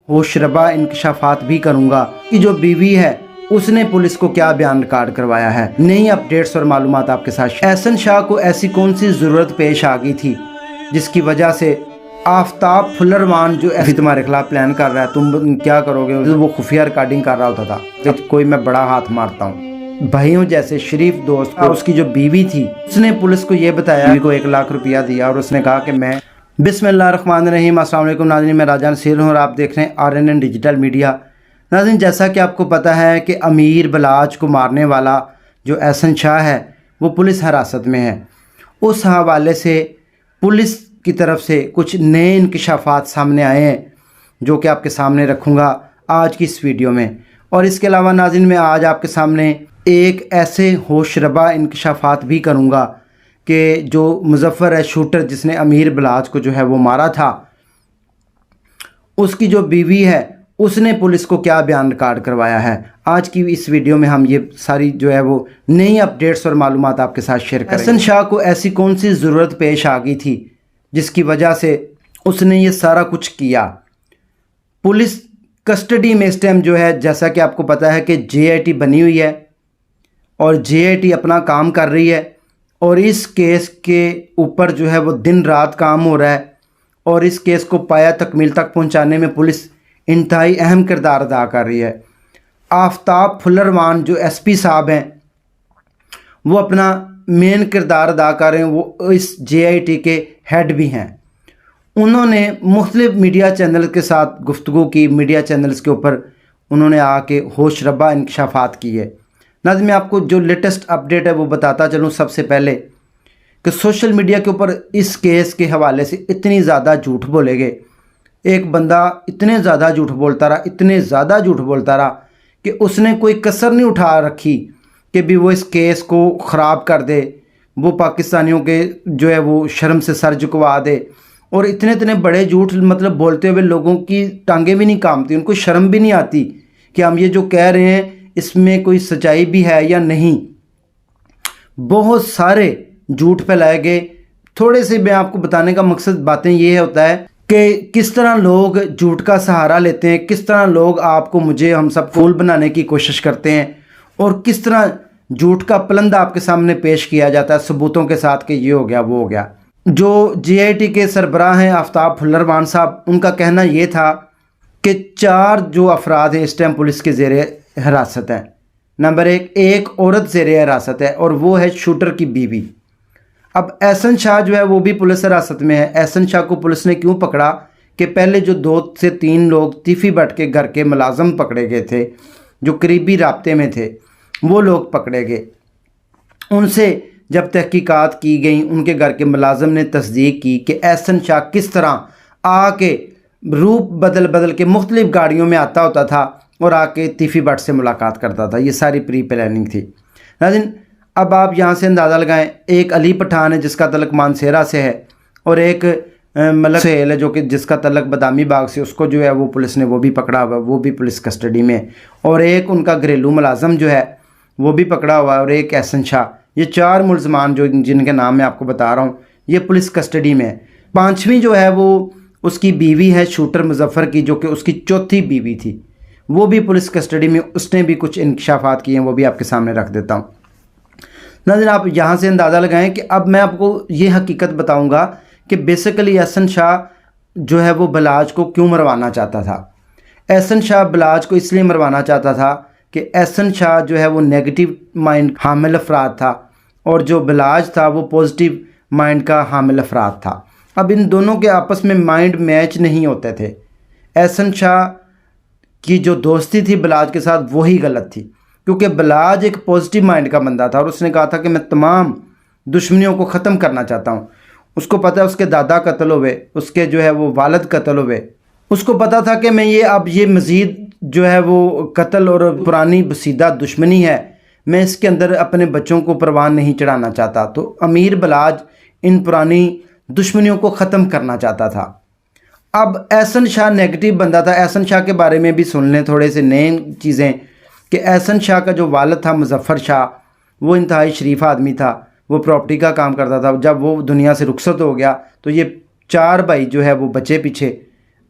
होशरबा इंकशाफात भी करूंगा कि जो बीवी है उसने पुलिस को क्या बयान रिकॉर्ड करवाया है। नई अपडेट्स और मालूमात आपके साथ। एहसन शाह को ऐसी कौन सी ज़रूरत पेश आ गई थी जिसकी वजह से आफ्ताब फुल्लरवान जो ऐसी तुम्हारे खिलाफ प्लान कर रहा है, तुम क्या करोगे, वो खुफिया रिकॉर्डिंग कर रहा होता था कि कोई मैं बड़ा हाथ मारता हूँ। भाइयों जैसे शरीफ दोस्त उसकी जो बीवी थी उसने पुलिस को ये बताया को 1 लाख रुपया दिया और उसने कहा कि मैं बिस्मिल्लाहिर्रहमानिर्रहीम। अस्सलाम वालेकुम नाज़रीन, मैं राजा नसीर हूँ और आप देख रहे हैं RNN डिजिटल मीडिया। नाज़रीन, जैसा कि आपको पता है कि अमीर बलाच को मारने वाला जो एहसन शाह है वो पुलिस हिरासत में है। उस हवाले से पुलिस की तरफ से कुछ नए इंकशाफात सामने आए हैं जो कि आपके सामने रखूँगा आज की इस वीडियो में। और इसके अलावा नाज़रीन, मैं आज आपके सामने एक ऐसे होशरबा इंकशाफात भी करूँगा कि जो मुजफ्फर है शूटर जिसने अमीर बलाच को जो है वो मारा था, उसकी जो बीवी है उसने पुलिस को क्या बयान रिकॉर्ड करवाया है। आज की इस वीडियो में हम ये सारी जो है वो नई अपडेट्स और मालूमात आपके साथ शेयर करेंगे। एहसन शाह को ऐसी कौन सी ज़रूरत पेश आ गई थी जिसकी वजह से उसने ये सारा कुछ किया। पुलिस कस्टडी में इस टाइम जो है, जैसा कि आपको पता है कि JIT बनी हुई है और JIT अपना काम कर रही है और इस केस के ऊपर जो है वो दिन रात काम हो रहा है और इस केस को पाया तकमील तक पहुंचाने में पुलिस इंतहाई अहम किरदार अदा कर रही है। आफ्ताब फुल्लरवान जो SP साहब हैं वो अपना मेन किरदार अदा कर रहे हैं, वो इस JIT के हेड भी हैं। उन्होंने मुख्तलिफ मीडिया चैनल के साथ गुफ्तगू की, मीडिया चैनल्स के ऊपर उन्होंने आके होशरबा इंकशाफात किए। नाज़रीन, मैं आपको जो लेटेस्ट अपडेट है वो बताता चलूँ सबसे पहले कि सोशल मीडिया के ऊपर इस केस के हवाले से इतनी ज़्यादा झूठ बोले गए। एक बंदा इतने ज़्यादा झूठ बोलता रहा, इतने ज़्यादा झूठ बोलता रहा कि उसने कोई कसर नहीं उठा रखी कि भी वो इस केस को ख़राब कर दे, वो पाकिस्तानियों के जो है वो शर्म से सर झुकवा दे। और इतने इतने बड़े झूठ मतलब बोलते हुए लोगों की टांगें भी नहीं कांपती, उनको शर्म भी नहीं आती कि हम ये जो कह रहे हैं इसमें कोई सच्चाई भी है या नहीं। बहुत सारे झूठ फैलाए गए। थोड़े से मैं आपको बताने का मकसद बातें ये होता है कि किस तरह लोग झूठ का सहारा लेते हैं, किस तरह लोग आपको मुझे हम सब फूल बनाने की कोशिश करते हैं और किस तरह झूठ का पलंदा आपके सामने पेश किया जाता है सबूतों के साथ कि ये हो गया वो हो गया। जो JIT के सरबराह हैं आफ्ताब फुल्लरवान साहब, उनका कहना ये था कि 4 जो अफराद हैं इस टाइम पुलिस के ज़ेरे हिरासत हैं। नंबर 1, एक औरत ज़ेरे हिरासत है और वो है शूटर की बीवी। अब एहसन शाह जो है वो भी पुलिस हिरासत में है। एहसन शाह को पुलिस ने क्यों पकड़ा कि पहले जो 2 से 3 लोग तीफी भट्ट के घर के मुलाजम पकड़े गए थे, जो करीबी राब्ते में थे, वो लोग पकड़े गए। उनसे जब तहकीकात की गई, उनके घर के मुलाजम ने तस्दीक की कि एहसन शाह किस तरह आके रूप बदल बदल के मुख्तलिफ गाड़ियों में आता होता था और आके तीफी भट्ट से मुलाकात करता था। ये सारी प्री प्लानिंग थी। नाज़रीन, अब आप यहाँ से अंदाज़ा लगाएं, एक अली पठान है जिसका तल्लक मानसेरा से है और एक मलक सेल है जो कि जिसका तल्लक बदामी बाग से, उसको जो है वो पुलिस ने वो भी पकड़ा हुआ है, वो भी पुलिस कस्टडी में। और एक उनका घरेलू मुलाजम जो है वो भी पकड़ा हुआ है और एक एहसन शाह। ये 4 मुल्ज़मान जो जिनके नाम मैं आपको बता रहा हूँ ये पुलिस कस्टडी में है। 5वीं जो है वो उसकी बीवी है शूटर मुजफ्फर की, जो कि उसकी 4थी बीवी थी, वो भी पुलिस कस्टडी में। उसने भी कुछ इंकशाफात किए हैं, वो भी आपके सामने रख देता हूँ। नाज़रीन, आप यहाँ से अंदाज़ा लगाएं कि अब मैं आपको ये हकीकत बताऊँगा कि बेसिकली एहसन शाह जो है वो बलाच को क्यों मरवाना चाहता था। एहसन शाह बलाच को इसलिए मरवाना चाहता था कि एहसन शाह जो है वो नेगेटिव माइंड हामिल अफराद था और जो बलाच था वो पॉजिटिव माइंड का हामिल अफराद था। अब इन दोनों के आपस में माइंड मैच नहीं होते थे। एहसन शाह की जो दोस्ती थी बलाच के साथ वही गलत थी, क्योंकि बलाच एक पॉजिटिव माइंड का बंदा था और उसने कहा था कि मैं तमाम दुश्मनियों को ख़त्म करना चाहता हूँ। उसको पता है उसके दादा कत्ल हुए, उसके जो है वो वालिद कत्ल हुए। उसको पता था कि मैं ये मज़ीद जो है वो कत्ल और पुरानी बसीदा दुश्मनी है, मैं इसके अंदर अपने बच्चों को परवान नहीं चढ़ाना चाहता। तो अमीर बलाच इन पुरानी दुश्मनियों को ख़त्म करना चाहता था। अब एहसन शाह नेगेटिव बंदा था। एहसन शाह के बारे में भी सुन लें थोड़े से नए चीज़ें कि एहसन शाह का जो वालिद था मुजफ्फर शाह, वो इंतहाई शरीफ आदमी था, वो प्रॉपर्टी का काम करता था। जब वो दुनिया से रुखसत हो गया तो ये 4 भाई जो है वो बचे पीछे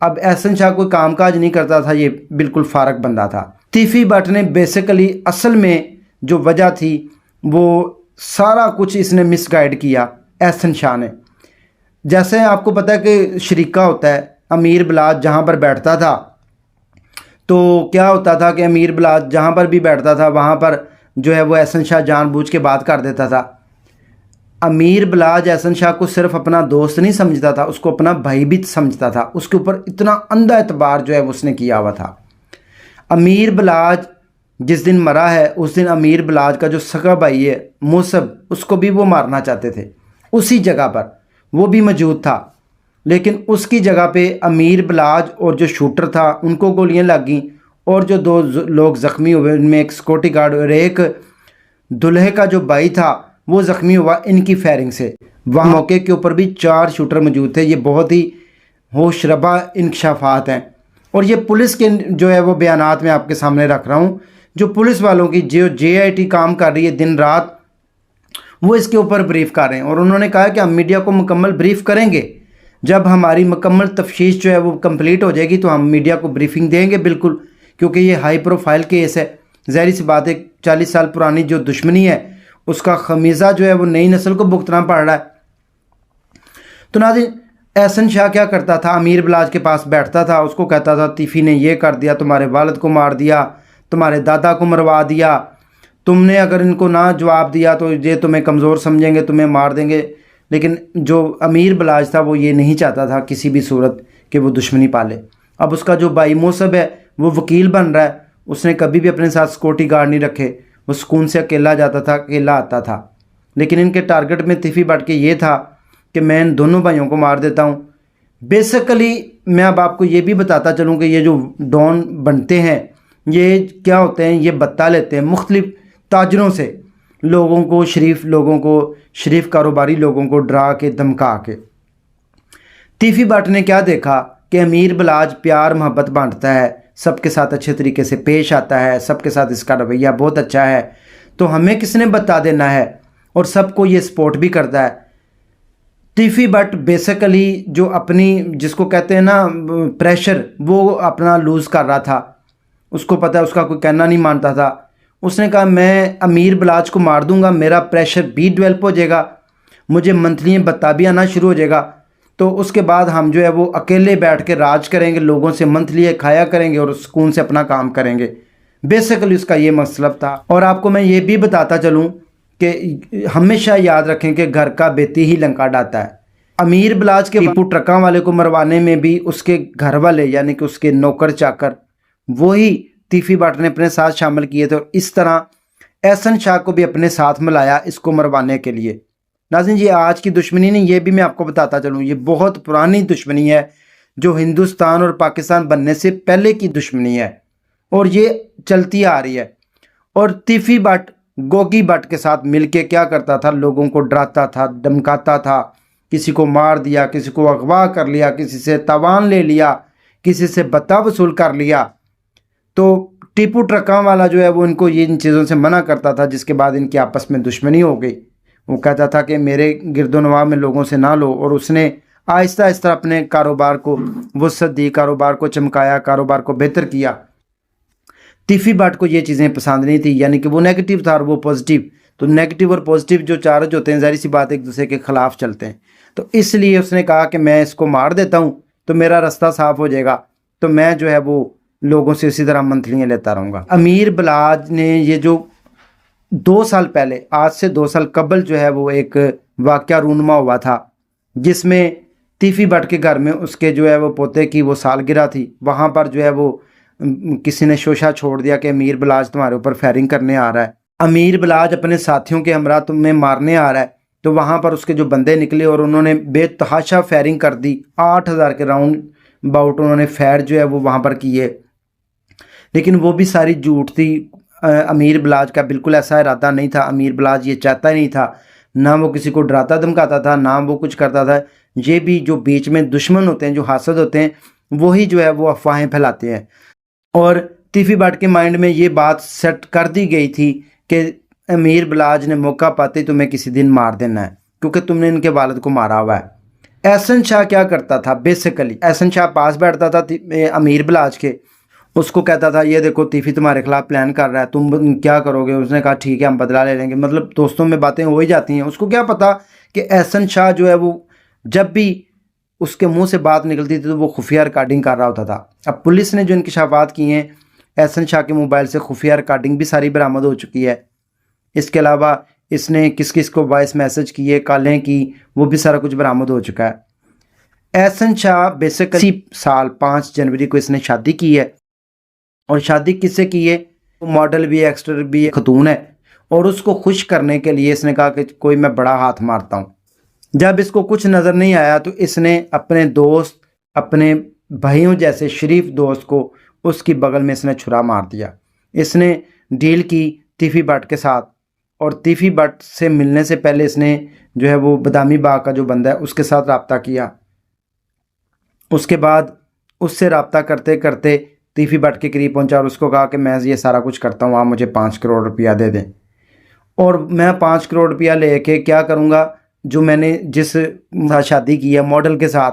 अब एहसन शाह कोई कामकाज नहीं करता था, ये बिल्कुल फारग बंदा था। तीफी भट्ट ने बेसिकली असल में जो वजह थी वो सारा कुछ इसने मिसगाइड किया एहसन शाह ने। जैसे आपको पता है कि शरीका होता है, अमीर बिलाज जहाँ पर बैठता था तो क्या होता था कि अमीर बिलाज जहाँ पर भी बैठता था वहाँ पर जो है वो एहसन शाह जानबूझ के बात कर देता था। अमीर बिलाज एहसन शाह को सिर्फ अपना दोस्त नहीं समझता था, उसको अपना भाई भी समझता था। उसके ऊपर इतना अंधा एतबार जो है वो उसने किया हुआ था। अमीर बिलाज जिस दिन मरा है उस दिन अमीर बिलाज का जो सगा भाई है मूसब, उसको भी वो मारना चाहते थे। उसी जगह पर वो भी मौजूद था, लेकिन उसकी जगह पे अमीर बिलाज और जो शूटर था उनको गोलियां लग गई और जो दो लोग ज़ख्मी हुए उनमें एक सिक्योरिटी गार्ड और एक दुल्हे का जो भाई था वो ज़ख्मी हुआ इनकी फायरिंग से। वहाँ मौके के ऊपर भी 4 शूटर मौजूद थे। ये बहुत ही होशरबा इंकशाफात हैं और ये पुलिस के जो है वो बयानात मैं आपके सामने रख रहा हूँ। जो पुलिस वालों की जो JIT काम कर रही है दिन रात, वो इसके ऊपर ब्रीफ कर रहे हैं और उन्होंने कहा कि हम मीडिया को मुकम्मल ब्रीफ करेंगे। जब हमारी मुकम्मल तफ्तीश जो है वो कंप्लीट हो जाएगी तो हम मीडिया को ब्रीफिंग देंगे बिल्कुल, क्योंकि ये हाई प्रोफाइल केस है। ज़ाहिर सी बात है 40 साल पुरानी जो दुश्मनी है उसका खमीज़ा जो है वो नई नस्ल को भुगतना पड़ रहा है। तो नाज़रीन, एहसन शाह क्या करता था, अमीर बिलाज के पास बैठता था, उसको कहता था तीफ़ी ने ये कर दिया, तुम्हारे वालिद को मार दिया, तुम्हारे दादा को मरवा दिया, तुमने अगर इनको ना जवाब दिया तो ये तुम्हें कमज़ोर समझेंगे, तुम्हें मार देंगे। लेकिन जो अमीर बिलाज था वो ये नहीं चाहता था किसी भी सूरत कि वो दुश्मनी पाले। अब उसका जो भाई मूसब है वो वकील बन रहा है, उसने कभी भी अपने साथ सिक्योरिटी गार्ड नहीं रखे, वो सुकून से अकेला जाता था, अकेला आता था। लेकिन इनके टारगेट में तीफ़ी भट्ट के ये था कि मैं इन दोनों भाइयों को मार देता हूँ। बेसिकली मैं अब आपको ये भी बताता चलूँ कि ये जो डॉन बनते हैं ये क्या होते हैं, ये बत्ता लेते हैं मुख्तलिफ ताजरों से, लोगों को, शरीफ कारोबारी लोगों को डरा के धमका के। तीफ़ी भट्ट ने क्या देखा कि अमीर बिलाज प्यार मोहब्बत बांटता है, सबके साथ अच्छे तरीके से पेश आता है, सबके साथ इसका रवैया बहुत अच्छा है, तो हमें किसने बता देना है, और सबको ये सपोर्ट भी करता है। तीफ़ी भट्ट बेसिकली जो अपनी जिसको कहते हैं ना प्रेशर, वो अपना लूज़ कर रहा था। उसको पता है उसका कोई कहना नहीं मानता था। उसने कहा मैं अमीर बिलाज को मार दूंगा, मेरा प्रेशर भी डेवलप हो जाएगा, मुझे मंथली बता भी आना शुरू हो जाएगा, तो उसके बाद हम जो है वो अकेले बैठ के राज करेंगे, लोगों से मंथली खाया करेंगे और सुकून से अपना काम करेंगे। बेसिकली उसका ये मतलब था। और आपको मैं ये भी बताता चलूँ कि हमेशा याद रखें कि घर का बेटी ही लंका डाता है। अमीर बिलाज के टीपू ट्रकों वाले को मरवाने में भी उसके घर वाले यानी कि उसके नौकर चाकर वही तीफ़ी भट्ट ने अपने साथ शामिल किए थे। और इस तरह एहसन शाह को भी अपने साथ मिलाया इसको मरवाने के लिए। नाज़रीन, ये आज की दुश्मनी नहीं, ये भी मैं आपको बताता चलूँ, ये बहुत पुरानी दुश्मनी है जो हिंदुस्तान और पाकिस्तान बनने से पहले की दुश्मनी है और ये चलती आ रही है। और तीफ़ी भट्ट गोगी भट्ट के साथ मिलके क्या करता था, लोगों को डराता था, धमकाता था, किसी को मार दिया, किसी को अगवा कर लिया, किसी से तावान ले लिया, किसी से बता वसूल कर लिया। तो टीपू ट्रकों वाला जो है वो इनको इन चीज़ों से मना करता था, जिसके बाद इनकी आपस में दुश्मनी हो गई। वो कहता था कि मेरे गिरदोनवा में लोगों से ना लो, और उसने आहिस्ता आहिस्ता अपने कारोबार को वसअत दी, कारोबार को चमकाया, कारोबार को बेहतर किया। तीफ़ी भट्ट को ये चीज़ें पसंद नहीं थी, यानी कि वो नेगेटिव था और वो पॉजिटिव। तो नेगेटिव और पॉजिटिव जो चार्ज होते हैं ज़ाहिर सी बात एक दूसरे के ख़िलाफ़ चलते हैं। तो इसलिए उसने कहा कि मैं इसको मार देता हूँ तो मेरा रास्ता साफ़ हो जाएगा, तो मैं जो है वो लोगों से इसी तरह मंथलियाँ लेता रहूँगा। अमीर बिलाज ने ये जो 2 साल पहले, आज से 2 साल कबल जो है वो एक वाक़या रूनुमा हुआ था, जिसमें तीफ़ी भट्ट के घर में उसके जो है वो पोते की वो सालगिरह थी। वहाँ पर जो है वो किसी ने शोशा छोड़ दिया कि अमीर बिलाज तुम्हारे ऊपर फायरिंग करने आ रहा है, अमीर बिलाज अपने साथियों के हमरा तुम्हें मारने आ रहा है। तो वहाँ पर उसके जो बंदे निकले और उन्होंने बेतहाशा फायरिंग कर दी। 8000 के राउंड बाउट उन्होंने फायर जो है वो वहाँ पर किए, लेकिन वो भी सारी झूठ थी। अमीर बिलाज का बिल्कुल ऐसा इरादा नहीं था। अमीर बिलाज ये चाहता ही नहीं था, ना वो किसी को डराता धमकाता था, ना वो कुछ करता था। ये भी जो बीच में दुश्मन होते हैं, जो हासद होते हैं, वही जो है वो अफवाहें फैलाते हैं। और तीफ़ी भट्ट के माइंड में ये बात सेट कर दी गई थी कि अमीर बिलाज ने मौका पाते तुम्हें किसी दिन मार देना है, क्योंकि तुमने इनके वालिद को मारा हुआ है। एहसन शाह क्या करता था, बेसिकली एहसन शाह पास बैठता था अमीर बिलाज के, उसको कहता था ये देखो तीफी तुम्हारे खिलाफ प्लान कर रहा है, तुम क्या करोगे। उसने कहा ठीक है हम बदला ले लेंगे। मतलब दोस्तों में बातें हो ही जाती हैं। उसको क्या पता कि एहसन शाह जो है वो जब भी उसके मुंह से बात निकलती थी तो वो खुफिया रिकॉर्डिंग कर रहा होता था। अब पुलिस ने जो इंकशाफात किए हैं, एहसन शाह के मोबाइल से खुफिया रिकॉर्डिंग भी सारी बरामद हो चुकी है। इसके अलावा इसने किस किस को वॉइस मैसेज किए, कॉलें की, वो भी सारा कुछ बरामद हो चुका है। एहसन शाह बेसिकली साल 5 जनवरी को इसने शादी की है। और शादी किससे की है? मॉडल भी है, एक्टर भी है, खतून है। और उसको खुश करने के लिए इसने कहा कि कोई मैं बड़ा हाथ मारता हूँ। जब इसको कुछ नज़र नहीं आया तो इसने अपने दोस्त, अपने भाइयों जैसे शरीफ दोस्त को उसकी बगल में इसने छुरा मार दिया। इसने डील की तीफी भट्ट के साथ, और तीफी भट्ट से मिलने से पहले इसने जो है वो बदामी बाग का जो बंदा है उसके साथ रब्ता किया। उसके बाद उससे रब्ता करते करते तीफी भट्ट के करीब पहुंचा और उसको कहा कि मैं ये सारा कुछ करता हूँ, आप मुझे 5 करोड़ रुपया दे दें। और मैं 5 करोड़ रुपया लेके क्या करूँगा, जो मैंने जिस साथ शादी की है मॉडल के साथ,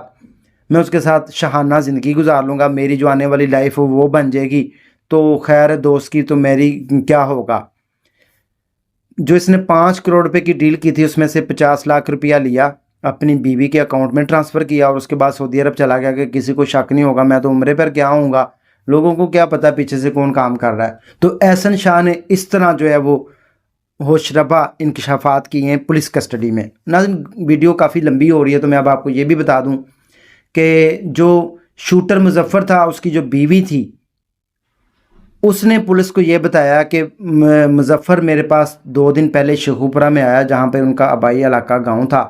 मैं उसके साथ शहाना ज़िंदगी गुजार लूँगा, मेरी जो आने वाली लाइफ हो वो बन जाएगी। तो खैर दोस्त की तो मेरी क्या होगा। जो इसने 5 करोड़ रुपए की डील की थी उसमें से 50 लाख रुपया लिया, अपनी बीवी के अकाउंट में ट्रांसफ़र किया और उसके बाद सऊदी अरब चला गया कि किसी को शक नहीं होगा, मैं तो उम्रे पर क्या आऊँगा, लोगों को क्या पता पीछे से कौन काम कर रहा है। तो एहसन शाह ने इस तरह जो है वो होशरबा इंकशाफात किए हैं पुलिस कस्टडी में। नाज़रीन वीडियो काफ़ी लंबी हो रही है तो मैं अब आपको ये भी बता दूं कि जो शूटर मुजफ्फर था उसकी जो बीवी थी उसने पुलिस को ये बताया कि मुजफ्फर मेरे पास 2 दिन पहले शेखुपुरा में आया, जहाँ पर उनका आबाई इलाका गाँव था।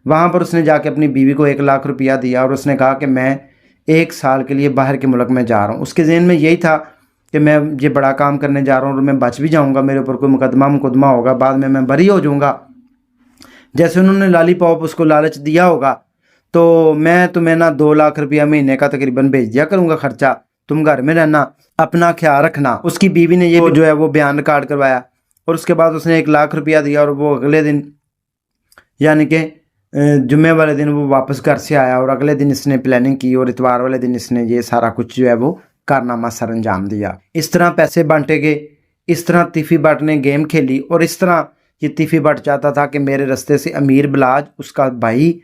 वहाँ पर उसने जाके अपनी बीवी को 1 लाख रुपया दिया और उसने कहा कि मैं 1 साल के लिए बाहर के मुल्क में जा रहा हूँ। उसके जहन में यही था कि मैं ये बड़ा काम करने जा रहा हूँ और मैं बच भी जाऊँगा, मेरे ऊपर कोई मुकदमा होगा, बाद में मैं बरी हो जाऊँगा। जैसे उन्होंने लॉलीपॉप उसको लालच दिया होगा तो मैं तुम्हें ना 2 लाख रुपया महीने का तकरीबन भेज दिया करूँगा खर्चा, तुम घर में रहना, अपना ख्याल रखना। उसकी बीवी ने ये जो है वो बयान रिकॉर्ड करवाया और उसके बाद उसने 1 लाख रुपया दिया और वो अगले दिन यानी कि जुम्मे वाले दिन वो वापस घर से आया और अगले दिन इसने प्लानिंग की और इतवार वाले दिन इसने ये सारा कुछ जो है वो कारनामा सर अंजाम दिया। इस तरह पैसे बांटे गए, इस तरह तीफी भट्ट ने गेम खेली और इस तरह ये तीफी भट्ट चाहता था कि मेरे रास्ते से अमीर बिलाज, उसका भाई,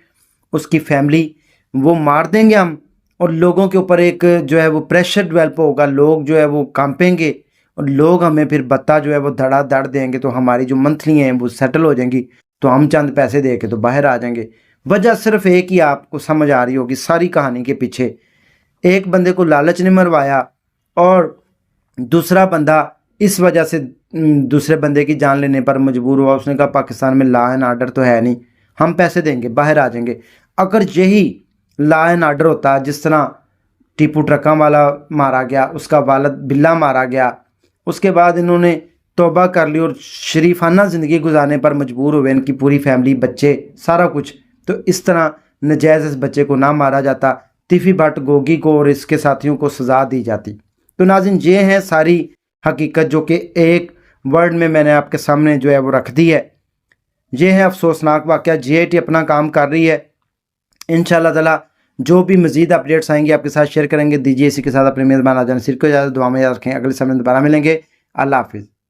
उसकी फैमिली वो मार देंगे हम, और लोगों के ऊपर एक जो है वो प्रेशर डेवलप होगा, लोग जो है वो कांपेंगे और लोग हमें फिर बत्ता जो है वो धड़ाधड़ देंगे, तो हमारी जो मंथली हैं वो सेटल हो जाएंगी, तो हम चंद पैसे दे के तो बाहर आ जाएंगे। वजह सिर्फ एक ही आपको समझ आ रही होगी सारी कहानी के पीछे, एक बंदे को लालच ने मरवाया और दूसरा बंदा इस वजह से दूसरे बंदे की जान लेने पर मजबूर हुआ। उसने कहा पाकिस्तान में लॉ एंड ऑर्डर तो है नहीं, हम पैसे देंगे बाहर आ जाएंगे। अगर यही लॉ एंड ऑर्डर होता, जिस तरह टीपू ट्रका वाला मारा गया, उसका वालिद बिल्ला मारा गया, उसके बाद इन्होंने तौबा कर ली और शरीफाना ज़िंदगी गुजारने पर मजबूर हुए, इनकी पूरी फैमिली, बच्चे, सारा कुछ, तो इस तरह नजायज़ इस बच्चे को ना मारा जाता, तीफी भट्ट गोगी को और इसके साथियों को सज़ा दी जाती। तो नाज़रीन ये हैं सारी हकीकत जो कि एक वर्ड में मैंने आपके सामने जो है वो रख दी है। ये है अफसोसनाक वाक़या। JIT अपना काम कर रही है, इंशाअल्लाह ताला जो भी मज़ीद अपडेट्स आएंगे आपके साथ शेयर करेंगे। दीजिए इसी के साथ अपने मेज़बान आजान सिर को इजाज़त, दुआ में याद रखें। अगले समय दोबारा मिलेंगे। अल्लाह हाफिज़।